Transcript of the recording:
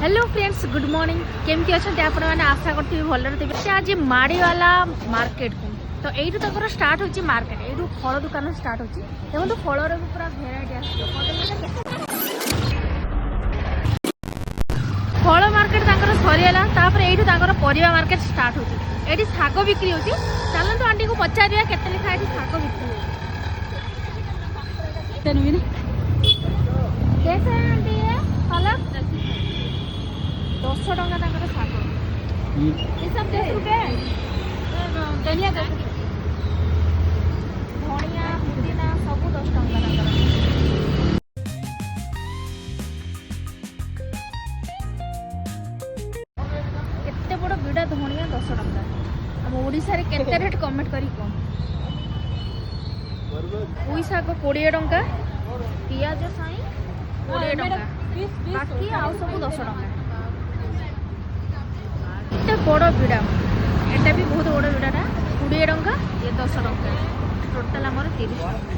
Hello friends good morning केमती अच्छा आपण मैंने आशा करते भलर थे आज माड़ीवाला मार्केट को तो यू तक स्टार्ट हो मार्केट यू फल दुकान स्टार्ट हो देखो फलर पूरा भेराइटी फल मार्केट सरीगला यू परिवा मार्केट स्टार्ट होती शाग बिक्री होती चलते आंटी को पचार केते लिखा है शाग बिक्री कैसे है आंटी ये पालक 10 टंका तांकर शाग ये सब 10 रुपए धनिया 10 धनिया पुदीना सब 10 टंका तांकर केते बड़ बिड़ा धनिया 10 टंका हम ओडिसा रे केते रेट कमेंट करी कोन पुई शाग 20 टंका पियाज साई 20 टंका बाकी आउ सब 10 टंका एते बड़ बिड़ा एटा भी बहुत बड़ बिड़ाटा 20 टंका ये 10 टंका टोटाल आमर 30 टंका।